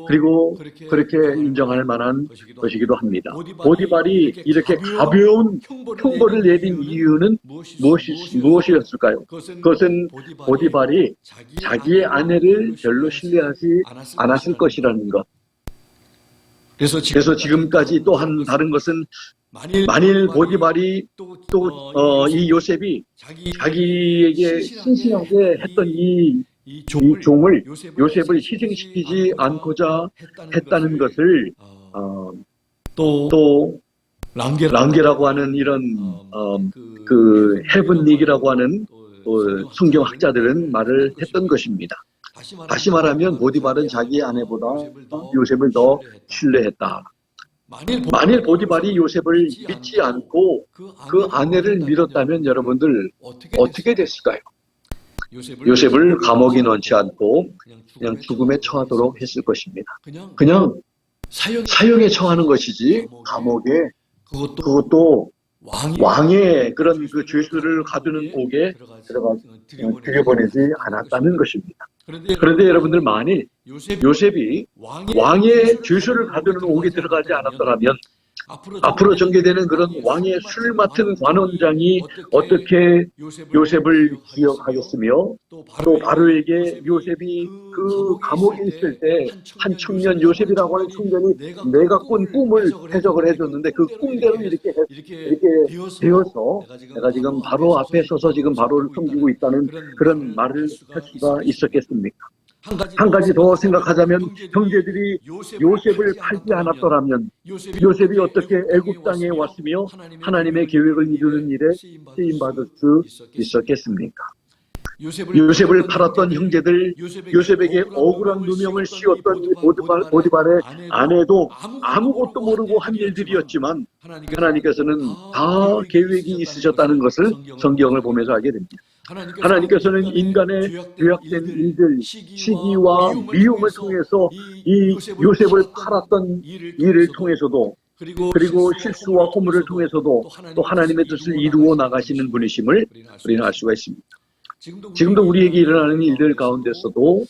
[SPEAKER 1] 그리고 그렇게 인정할 만한 것이기도 합니다. 보디발이 이렇게 가벼운 형벌을 내린 이유는 무엇이었을까요? 그것은 보디발이 자기의 아내를 별로 신뢰하지 않았을 것이라는 것. 그래서 지금까지 또 한 다른 것은 만일 보디발이 이 요셉이 자기에게 신실하게 했던 이 종을 요셉을 희생시키지 않고자 했다는 것을 또 랑게라고 하는 이런 그 헤븐닉이라고 하는 성경학자들은 말을 했던 것입니다. 다시 말하면 보디발은 자기 아내보다 요셉을 더 신뢰했다. 만일 보디발이 요셉을 믿지 않고 그 아내를 믿었다면 여러분들 어떻게 됐을까요? 요셉을 감옥에 넣지 않고 그냥 죽음에 처하도록 했을 것입니다. 그냥 사형에 처하는 것이지 감옥에 그것도 왕의 그런 그 죄수를 가두는 옥에 들여보내지 않았다는 것입니다. 그런데 여러분들 만일 요셉이 왕의 죄수를 가두는 옥에 들어가지 않았더라면 앞으로 전개되는 그런 왕의 술 맡은 관원장이 어떻게 요셉을 기억하겠으며 또 바로에게 요셉이 그 감옥에 있을 때 한 청년 요셉이라고 하는 청년이 내가 꾼 꿈을 해석을 해줬는데 그 꿈대로 이렇게 되어서 내가 지금 바로 앞에 서서 지금 바로를 섬기고 있다는 그런 말을 할 수가 있었겠습니까? 한 가지 더 생각하자면 형제들이 요셉을 팔지 않았더라면 요셉이 어떻게 애굽 땅에 왔으며 하나님의 계획을 이루는 일에 쓰임받을 수 있었겠습니까? 요셉을 팔았던 형제들, 요셉에게 억울한 누명을 씌웠던 이 보디발의 아내도 아무것도 모르고 한 일들이었지만 하나님께서는 다 계획이 있으셨다는 것을 성경을 보면서 알게 됩니다. 하나님께서는 인간의 죄악된 일들, 시기와 미움을 통해서 이 요셉을 팔았던 일을 통해서도 그리고 실수와 허물을 통해서도 또 하나님의 뜻을 이루어 나가시는 분이심을 우리는 알 수가 있습니다. 지금도 우리에게 일어나는 일들 가운데서도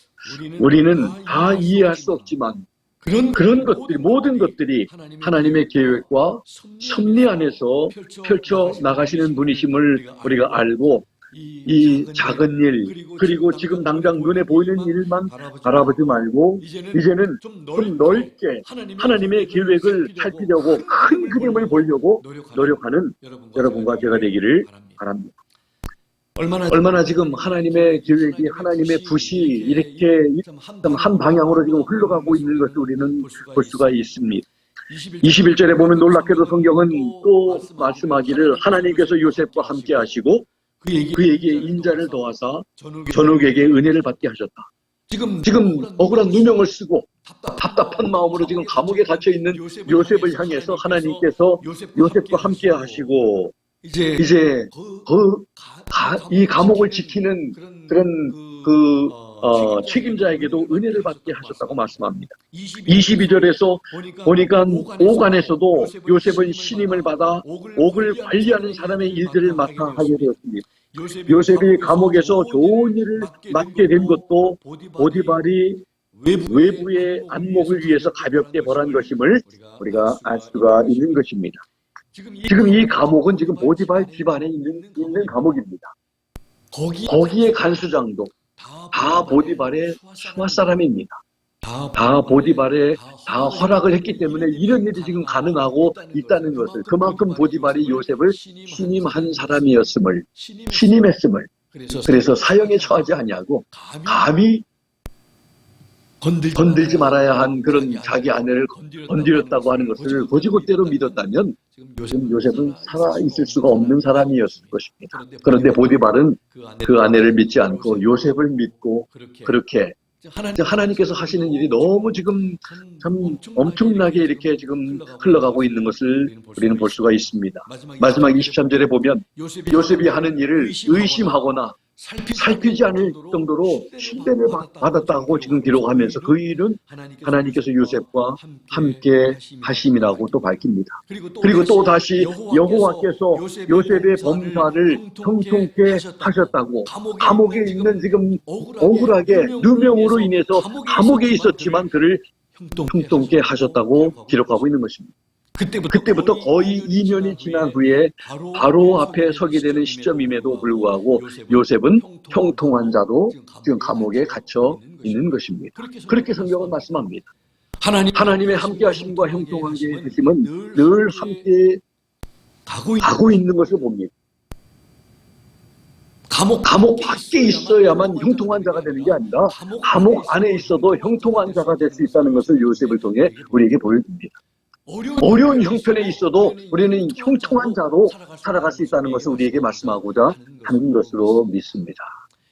[SPEAKER 1] 우리는 다 이해할 수 없지만 그런 것들이, 모든 것들이 하나님의 계획과 섭리 안에서 펼쳐 나가시는 분이심을 우리가 알고 이 작은 일, 그리고 지금 당장 눈에 보이는 일만 바라보지 말고 이제는 좀 넓게 하나님의 계획을 살피려고 큰 그림을 보려고 노력하는 여러분과 제가 되기를 바랍니다. 얼마나 지금 하나님의 계획이, 하나님의 붓이 이렇게 한 방향으로 지금 흘러가고 있는 것을 우리는 볼 수가 있습니다. 21절에 보면 놀랍게도 성경은 또 말씀하기를 하나님께서 요셉과 함께 하시고 그에게 인자를 더하사 전욱에게 은혜를 받게 하셨다. 지금 억울한 누명을 쓰고 답답한 마음으로 지금 감옥에 gat혀있는 요셉을 향해서 하나님께서 요셉과 함께 하시고 이제 이 감옥을 지키는 그런 책임자에게도 은혜를 받게 하셨다고 말씀합니다. 22절에서 보니까 옥안에서도 요셉은 신임을 받아 옥을 관리하는 사람의 일들을 맡아 하게 되었습니다. 요셉이 감옥에서 좋은 일을 맡게 된 것도 보디발이 외부의 안목을 위해서 가볍게 벌한 것임을 우리가 알 수가 있는 것입니다. 지금 이 감옥은 지금 보디발 집안에 있는 감옥입니다. 거기에 간 수장도 다 보디발의 수하 사람입니다. 다 보디발에 다 허락을 했기 때문에 이런 일이 지금 가능하고 있다는 것을, 그만큼 보디발이 요셉을 신임한 사람이었음을, 신임했음을, 그래서 사형에 처하지 아니하고 감히 건들지 말아야 한 그런 자기 아내를 건드렸다고 하는 것을 고지고대로 믿었다면 지금 요셉은 살아있을 수가 없는 사람이었을 것입니다. 그런데 보디발은 그 아내를 믿지 않고 요셉을 믿고 그렇게 하나님께서 하시는 일이 너무 지금 참 엄청나게 이렇게 지금 흘러가고 있는 것을 우리는 볼 수가 있습니다. 마지막 23절에 보면 요셉이 하는 일을 의심하거나 살피지 않을 정도로 신뢰를 받았다고 지금 기록하면서 그 일은 하나님께서 요셉과 함께 하심이라고 또 밝힙니다. 그리고 또 다시 여호와께서 요셉의 범사를 형통케 하셨다고, 감옥에 있는 지금 억울하게 누명으로 인해서 감옥에 있었지만 그를 형통케 하셨다고 기록하고 있는 것입니다. 그때부터 거의 2년이 지난 후에 바로 앞에 서게 되는 시점임에도 불구하고 요셉은 형통한 자로 지금 감옥에 갇혀 있는 것입니다. 그렇게 성경은 말씀합니다. 하나님의 함께 하심과 형통하게 되심은 늘 함께 가고 있는 것을 봅니다. 감옥 밖에 있어야만 형통한 자가 되는 게 아니라 감옥 안에 있어도 형통한 자가 될 수 있다는 것을 요셉을 통해 우리에게 보여줍니다. 어려운 형편에 있어도 우리는 형통한 자로 살아갈 수 있다는 것을 우리에게 말씀하고자 하는 것으로 믿습니다.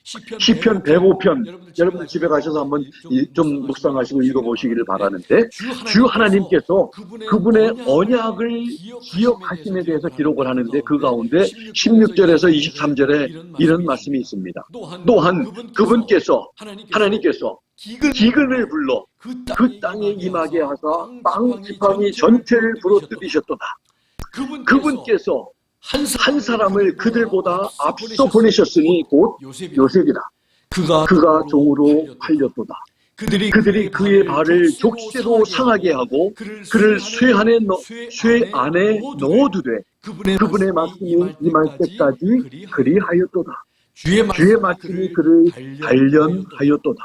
[SPEAKER 1] 시편 105편, 여러분들 집에 가셔서 한번 좀 묵상하시고 읽어보시기를 바라는데, 주 하나님께서 그분의 언약을 기억하심에 대해서 기록을 하는데 그 가운데 16절에서 23절에 이런 말씀이 있습니다. 또한 그분께서, 하나님께서 기근을 불러 그 땅에 임하게 하사 땅 지팡이 전체를 부러뜨리셨도다. 그분께서 한 사람을 그들보다 앞서 보내셨으니 곧 요셉이라. 그가 종으로 팔렸도다. 그들이 그의 발을 족쇄로 상하게 하고 그를 쇠 안에 넣어두되 그분의 말씀이 임할 때까지 그리하였도다. 주의 말씀이 그를 단련하였도다.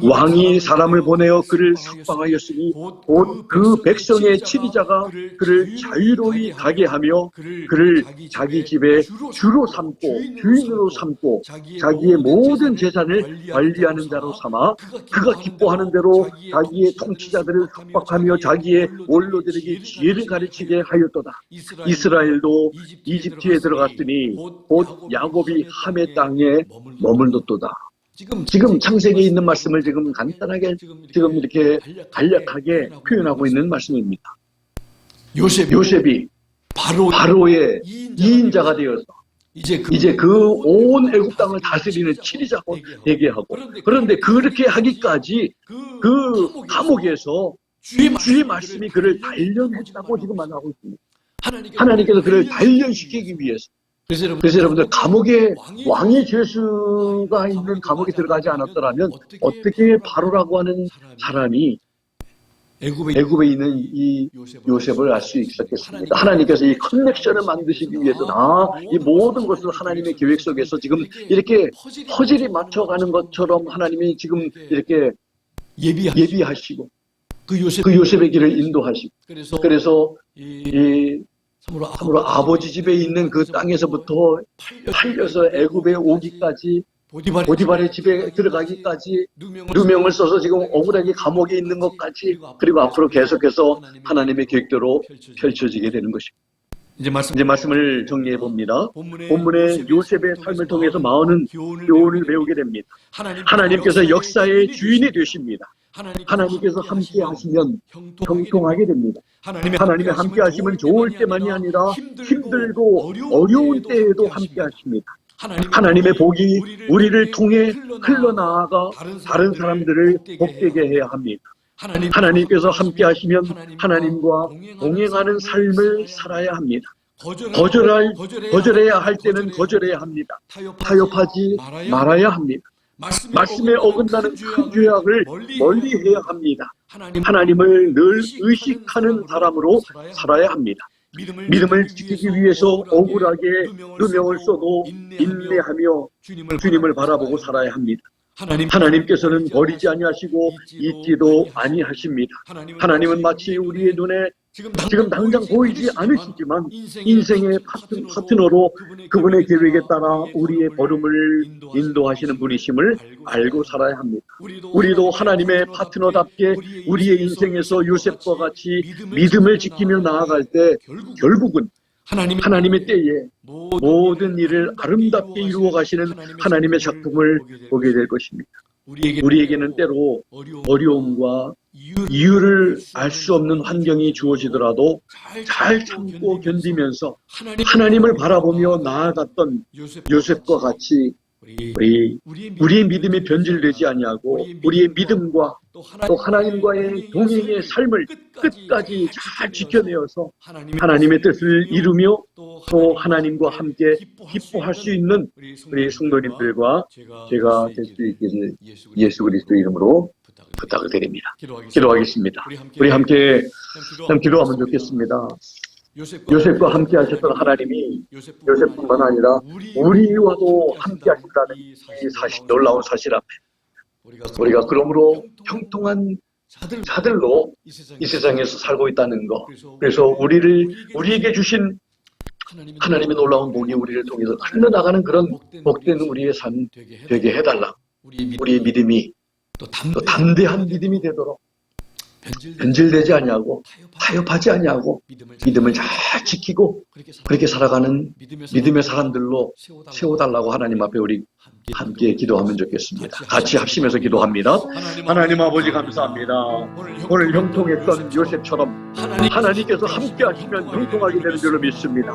[SPEAKER 1] 왕이 사람을 보내어 그를 석방하였으니 곧 그 백성의 치리자가 그를 자유로이 가게 하며 그를 자기 집의 주로 삼고 주인으로 삼고 자기의 모든 재산을 관리하는 자로 삼아 그가 기뻐하는 대로 자기의 통치자들을束縛하며 자기의 원로들에게 지혜를 가르치게 하였도다. 이스라엘도 이집트에 들어갔으니 곧 야곱이 함의 땅에 머물렀도다. 지금 창세기에 있는 말씀을 지금 간단하게 지금 이렇게 간략하게 표현하고 있는 말씀입니다. 요셉이 바로의 2인자가 되어서 이제 그 온 애굽 땅을 다스리는 치리자가 되게 하고, 그런데 그렇게 하기까지 그 감옥에서 주의 말씀이 그를 단련했다고 지금 말하고 있습니다. 하나님께서 그를 단련시키기 위해서. 그래서 여러분들, 감옥에 왕의 죄수가 있는 감옥에 들어가지 않았더라면 어떻게 바로라고 하는 사람이 애굽에 있는 이 요셉을 알 수 있었겠습니까? 하나님께서 이 커넥션을 만드시기 위해서 이 모든 것을 하나님의 계획 속에서 지금 이렇게 퍼즐이 맞춰가는 것처럼 하나님이 지금 이렇게 예비하시고 그 요셉의 길을 인도하시고, 그래서 참으로 아버지 집에 있는 그 땅에서부터 팔려서 애굽에 오기까지, 보디발의 집에 들어가기까지, 누명을 써서 지금 억울하게 감옥에 있는 것까지, 그리고 앞으로 계속해서 하나님의 계획대로 펼쳐지게 되는 것입니다. 이제 말씀을 정리해 봅니다. 본문의 요셉의 삶을 통해서 많은 교훈을 배우게 됩니다. 하나님께서 역사의 주인이 되십니다. 하나님께서 함께 하시면 형통하게 됩니다. 하나님의 함께 하심은 좋을 때만이 아니라 힘들고 어려운 때에도 함께 하십니다. 하나님의 복이 우리를 통해 흘러나아가 다른 사람들을 복되게 해야 합니다. 하나님께서 함께 하시면 하나님과 동행하는 삶을 살아야 합니다. 거절해야 할 때는 거절해야 합니다. 타협하지 말아야 합니다. 말씀에 어긋나는 큰 죄악을 멀리해야 합니다. 하나님을 늘 의식하는 사람으로 살아야 합니다. 믿음을 지키기 위해서 억울하게 누명을 써도 인내하며 주님을 바라보고 살아야 합니다. 하나님께서는 버리지 아니하시고 잊지도 아니하십니다. 하나님은 마치 우리의 눈에 지금 당장 보이지 않으시지만 인생의 파트너로 그분의 계획에 따라 우리의 걸음을 인도하시는 분이심을 알고 살아야 합니다. 우리도 하나님의 파트너답게 우리의 인생에서 요셉과 같이 믿음을 지키며 나아갈 때 결국은 하나님의 때에 모든 일을 아름답게 이루어 가시는 하나님의 작품을 보게 될 것입니다. 우리에게는 때로 어려움과 이유를 알 수 없는 환경이 주어지더라도 잘 참고 견디면서 하나님을 바라보며 나아갔던 요셉과 같이 우리의 믿음이 변질되지 아니하고 우리의 믿음과 또 하나님과의 동행의 삶을 끝까지 잘 지켜내어서 하나님의 뜻을 이루며 또 하나님과 함께 기뻐할 수 있는 우리 성도님들과 제가 될 수 있기를 예수 그리스도 이름으로 부탁을 드립니다. 기도하겠습니다. 우리 함께 기도하면 좋겠습니다. 요셉과 함께 하셨던 하나님이 요셉뿐만 아니라 우리와도 함께 하신다는 이 사실, 놀라운 사실 앞에 우리가 그러므로 형통한 자들로 이 세상에서 살고 있다는 것, 그래서 우리에게 주신 하나님의 놀라운 복이 우리를 통해서 흘러나가는 그런 복된 우리의 삶 되게 해달라. 우리의 믿음이 또 담대한 믿음이 되도록 변질되지 아니하고 타협하지 아니하고 믿음을 잘 지키고 그렇게 살아가는 믿음의 사람들로 세워달라고 하나님 앞에 우리 함께 기도하면 좋겠습니다. 같이 합심해서 기도합니다. 하나님 아버지 감사합니다. 오늘 형통했던 요셉처럼 하나님께서 함께 하시면 형통하게 되는 줄로 믿습니다.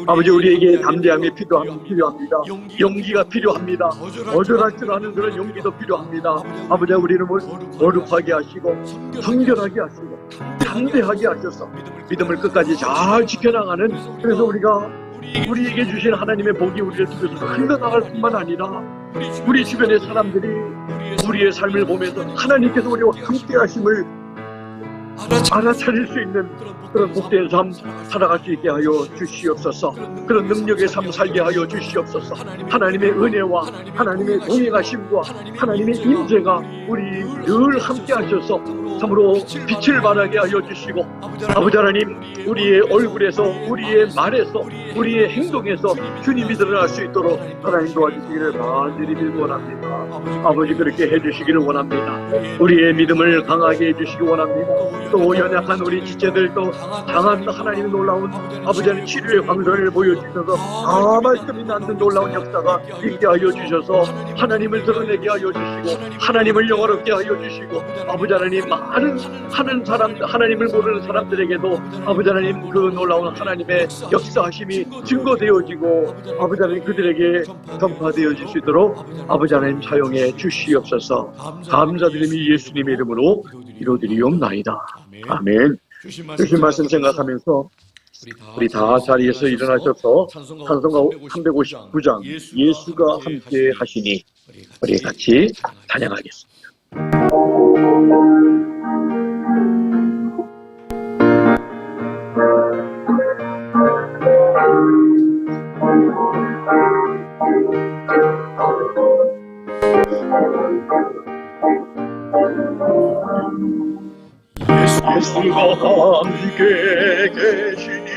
[SPEAKER 1] 아버지, 우리에게 담대함이 필요합니다. 용기가 필요합니다. 거절할 줄 아는 그런 용기도 필요합니다. 아버지, 우리는 거룩하게 하시고 성결하게 하시고 담대하게 하셔서 믿음을 끝까지 잘 지켜나가는, 그래서 우리에게 주신 하나님의 복이 우리를 통해서 흘러나갈 뿐만 아니라 우리 주변의 사람들이 우리의 삶을 보면서 하나님께서 우리와 함께 하심을 알아차릴 수 있는 그런 복된 삶 살아갈 수 있게 하여 주시옵소서. 그런 능력의 삶 살게 하여 주시옵소서. 하나님의 은혜와 하나님의 동행하심과 하나님의 임재가 우리 늘 함께 하셔서 참으로 빛을 발하게 하여 주시고, 아버지 하나님, 우리의 얼굴에서, 우리의 말에서, 우리의 행동에서 주님이 드러날 수 있도록 하나님 도와주시기를 간절히 빌고 원합니다. 아버지, 그렇게 해주시기를 원합니다. 우리의 믿음을 강하게 해주시기 원합니다. 또 연약한 우리 지체들, 또 강한 하나님의 놀라운 아버지 하나님 치료의 광선을 보여주셔서 다 말씀이 낳는 놀라운 역사가 있게 하여 주셔서 하나님을 드러내게 하여 주시고, 하나님을 영화롭게 하여 주시고, 아버지 하나님, 많은 하는 사람, 하나님을 모르는 사람들에게도 아버지 하나님 그 놀라운 하나님의 역사하심이 증거되어지고, 아버지 하나님 그들에게 전파되어질 수 있도록 아버지 하나님 사용해 주시옵소서. 감사드리며 예수님의 이름으로 이루어드리옵나이다. 아멘. 주신 말씀 생각하면서 우리 다 자리에서 일어나셔서 찬송가 359장 예수가 함께 하시니 우리 같이 찬양하겠습니다. 예수가 함께 계시니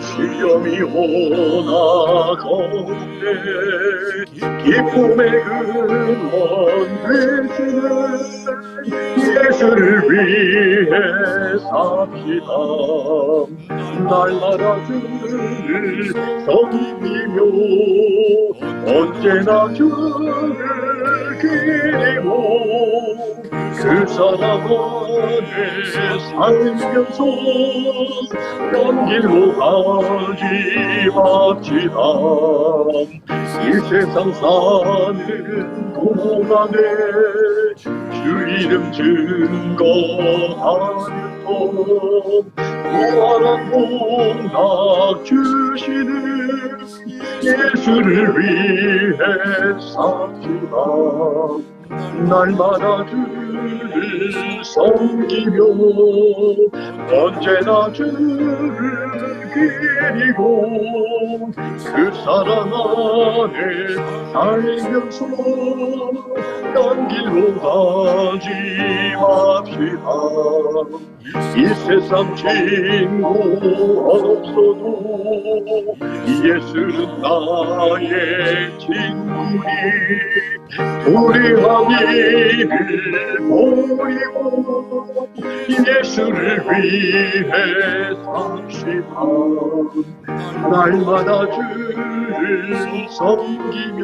[SPEAKER 1] 시험이 오나 가운데 기쁨의 근원 되시는 예수를 위해 삽시다. 날마다 주를 섬기며 언제나 주를 기리고 그 사랑 안에 살면서 연길로 가지 맙시다. 이 세상 사는 동안에 주 이름 증거하는 것 무한한 복락 주시는 예수를 위해 삽시다. 날마다 주를 섬기며 언제나 주를 기리고 그 사랑 안에 살면서 딴 길로 가지 맙시다. 이 세상 친구 없어도 예수는 나의 친구니 우리 아기를 버리고 예수를 위해 삽시다. 날마다 주를 섬기며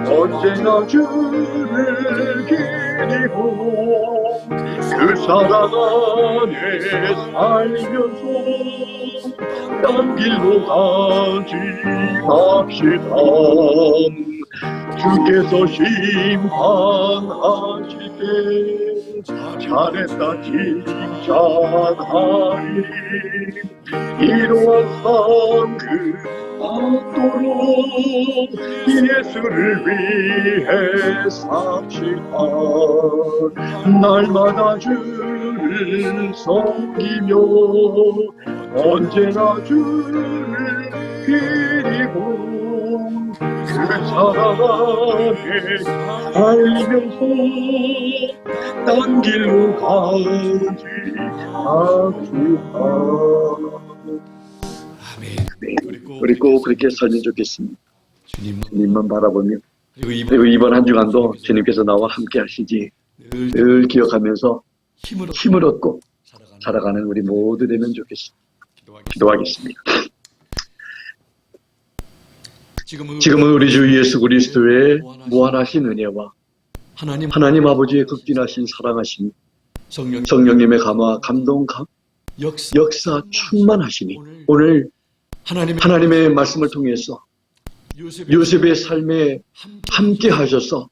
[SPEAKER 1] 언제나 주를 기리고 그 사랑 안에 살면서 딴 길로 가지 맙시다. 주께서 심판하실 때 잘했다 칭찬하리. 이러한 삶 그 받도록 예수를 위해 삽시다. 날마다 주를 섬기며 언제나 주를 기리고 그 사랑 안에 살면서 딴 길로 가지 맙시다. 우리 꼭 그렇게 살면 좋겠습니다. 주님만 바라보며, 그리고 이번 한 주간도 주님께서 나와 함께 하시지 늘 기억하면서 힘을 얻고 살아가는 우리 모두 되면 좋겠습니다. 기도하겠습니다. 지금은 우리 주 예수 그리스도의 무한하신 은혜와 하나님 아버지의 극진하신 사랑하심, 성령님의 감화, 감동, 역사 충만하시니 오늘 하나님의 말씀을 통해서 요셉의 삶에 함께 하셔서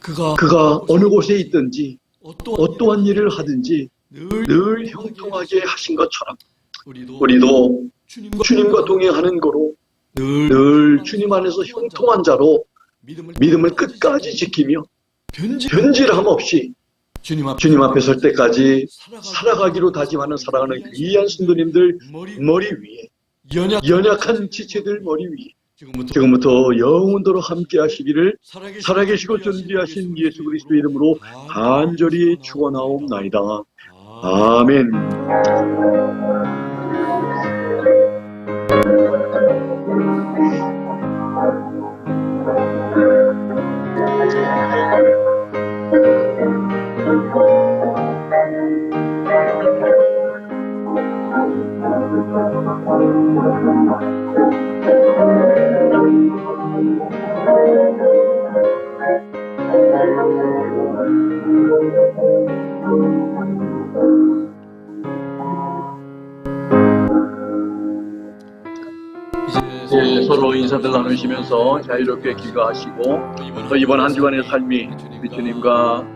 [SPEAKER 1] 그가 어느 곳에 있든지 어떠한 일을 하든지 늘 형통하게 하신 것처럼 우리도 주님과 동행하는 거로 늘 주님 안에서 형통한 자로 믿음을 끝까지 지키며 변질함 없이 주님 앞에 설 때까지 살아가기로 다짐하는 사랑하는 귀한 성도님들 머리 위에, 연약한 지체들 머리 위에 지금부터 영원토록 함께 하시기를 살아계시고 존귀하신 예수 그리스도 이름으로 간절히 축원하옵나이다. 아멘. 이제 서로 인사들 나누시면서 자유롭게 귀가하시고 또 이번 한 주간의 삶이 우리 주님과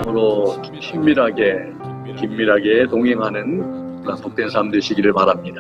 [SPEAKER 1] 서로 긴밀하게 동행하는 복된 삶 되시기를 바랍니다.